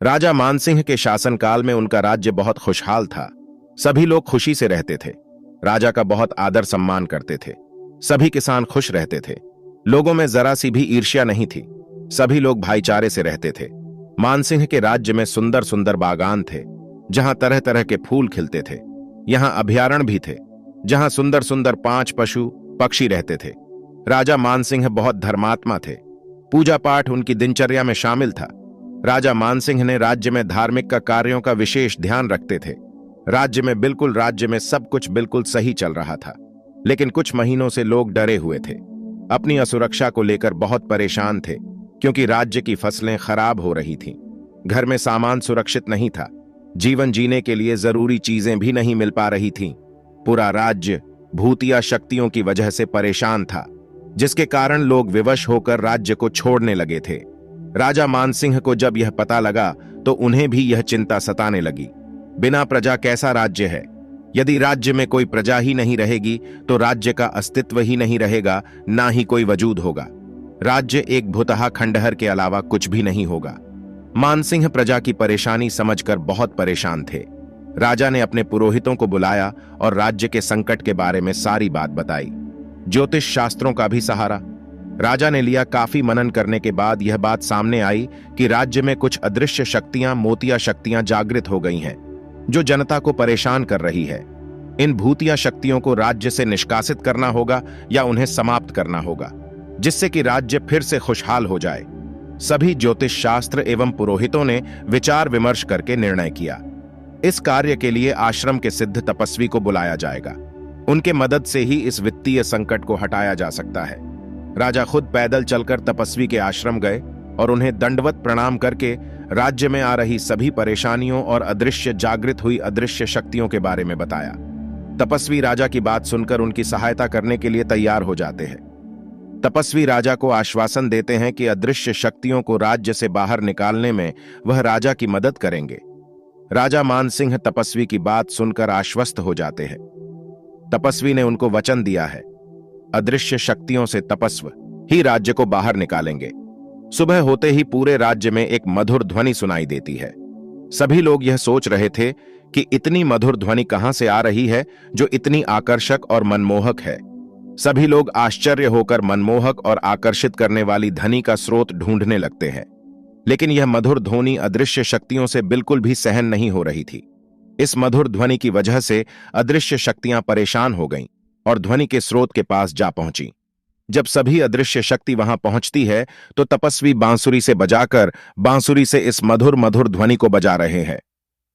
राजा मानसिंह के शासनकाल में उनका राज्य बहुत खुशहाल था। सभी लोग खुशी से रहते थे। राजा का बहुत आदर सम्मान करते थे। सभी किसान खुश रहते थे। लोगों में जरा सी भी ईर्ष्या नहीं थी। सभी लोग भाईचारे से रहते थे। मानसिंह के राज्य में सुंदर सुंदर बागान थे, जहां तरह तरह के फूल खिलते थे। यहां अभयारण्य भी थे, जहां सुंदर सुंदर 5 पशु पक्षी रहते थे। राजा मानसिंह बहुत धर्मात्मा थे। पूजा पाठ उनकी दिनचर्या में शामिल था। राजा मानसिंह ने राज्य में धार्मिक कार्यों का विशेष ध्यान रखते थे। राज्य में सब कुछ बिल्कुल सही चल रहा था। लेकिन कुछ महीनों से लोग डरे हुए थे। अपनी असुरक्षा को लेकर बहुत परेशान थे, क्योंकि राज्य की फसलें खराब हो रही थीं। घर में सामान सुरक्षित नहीं था। जीवन जीने के लिए जरूरी चीजें भी नहीं मिल पा रही थीं। पूरा राज्य भूतिया शक्तियों की वजह से परेशान था, जिसके कारण लोग विवश होकर राज्य को छोड़ने लगे थे। राजा मानसिंह को जब यह पता लगा तो उन्हें भी यह चिंता सताने लगी। बिना प्रजा कैसा राज्य है? यदि राज्य में कोई प्रजा ही नहीं रहेगी तो राज्य का अस्तित्व ही नहीं रहेगा, ना ही कोई वजूद होगा। राज्य एक भुतहा खंडहर के अलावा कुछ भी नहीं होगा। मानसिंह प्रजा की परेशानी समझकर बहुत परेशान थे। राजा ने अपने पुरोहितों को बुलाया और राज्य के संकट के बारे में सारी बात बताई। ज्योतिष शास्त्रों का भी सहारा राजा ने लिया। काफी मनन करने के बाद यह बात सामने आई कि राज्य में कुछ अदृश्य शक्तियां, मोतिया शक्तियां जागृत हो गई हैं, जो जनता को परेशान कर रही है। इन भूतिया शक्तियों को राज्य से निष्कासित करना होगा या उन्हें समाप्त करना होगा, जिससे कि राज्य फिर से खुशहाल हो जाए। सभी ज्योतिष शास्त्र एवं पुरोहितों ने विचार विमर्श करके निर्णय किया। इस कार्य के लिए आश्रम के सिद्ध तपस्वी को बुलाया जाएगा। उनके मदद से ही इस वित्तीय संकट को हटाया जा सकता है। राजा खुद पैदल चलकर तपस्वी के आश्रम गए और उन्हें दंडवत प्रणाम करके राज्य में आ रही सभी परेशानियों और अदृश्य जागृत हुई अदृश्य शक्तियों के बारे में बताया। तपस्वी राजा की बात सुनकर उनकी सहायता करने के लिए तैयार हो जाते हैं। तपस्वी राजा को आश्वासन देते हैं कि अदृश्य शक्तियों को राज्य से बाहर निकालने में वह राजा की मदद करेंगे। राजा मानसिंह तपस्वी की बात सुनकर आश्वस्त हो जाते हैं। तपस्वी ने उनको वचन दिया है, अदृश्य शक्तियों से तपस्व ही राज्य को बाहर निकालेंगे। सुबह होते ही पूरे राज्य में एक मधुर ध्वनि सुनाई देती है। सभी लोग यह सोच रहे थे कि इतनी मधुर ध्वनि कहां से आ रही है जो इतनी आकर्षक और मनमोहक है। सभी लोग आश्चर्य होकर मनमोहक और आकर्षित करने वाली ध्वनि का स्रोत ढूंढने लगते हैं। लेकिन यह मधुर ध्वनि अदृश्य शक्तियों से बिल्कुल भी सहन नहीं हो रही थी। इस मधुर ध्वनि की वजह से अदृश्य शक्तियां परेशान हो गईं और ध्वनि के स्रोत के पास जा पहुंची। जब सभी अदृश्य शक्ति वहां पहुंचती है तो तपस्वी बांसुरी से बजाकर बांसुरी से इस मधुर मधुर ध्वनि को बजा रहे हैं।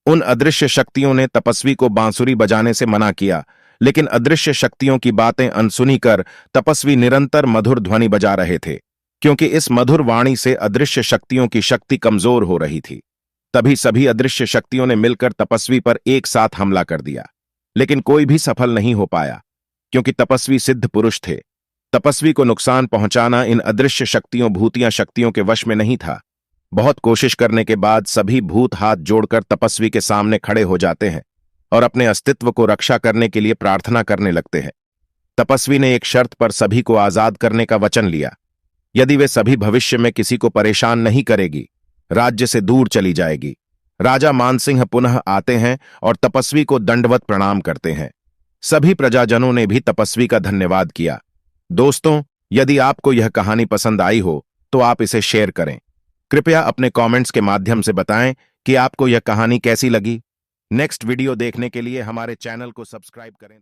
उन अदृश्य शक्तियों ने तपस्वी को बांसुरी बजाने से मना किया, लेकिन अदृश्य शक्तियों की बातें अनसुनी कर तपस्वी निरंतर मधुर ध्वनि बजा रहे थे, क्योंकि इस मधुर वाणी से अदृश्य शक्तियों की शक्ति कमजोर हो रही थी। तभी सभी अदृश्य शक्तियों ने मिलकर तपस्वी पर एक साथ हमला कर दिया, लेकिन कोई भी सफल नहीं हो पाया, क्योंकि तपस्वी सिद्ध पुरुष थे। तपस्वी को नुकसान पहुंचाना इन अदृश्य शक्तियों भूतिया शक्तियों के वश में नहीं था। बहुत कोशिश करने के बाद सभी भूत हाथ जोड़कर तपस्वी के सामने खड़े हो जाते हैं और अपने अस्तित्व को रक्षा करने के लिए प्रार्थना करने लगते हैं। तपस्वी ने एक शर्त पर सभी को आजाद करने का वचन लिया। यदि वे सभी भविष्य में किसी को परेशान नहीं करेगी, राज्य से दूर चली जाएगी। राजा मानसिंह पुनः आते हैं और तपस्वी को दंडवत प्रणाम करते हैं। सभी प्रजाजनों ने भी तपस्वी का धन्यवाद किया। दोस्तों, यदि आपको यह कहानी पसंद आई हो तो आप इसे शेयर करें। कृपया अपने कमेंट्स के माध्यम से बताएं कि आपको यह कहानी कैसी लगी। नेक्स्ट वीडियो देखने के लिए हमारे चैनल को सब्सक्राइब करें।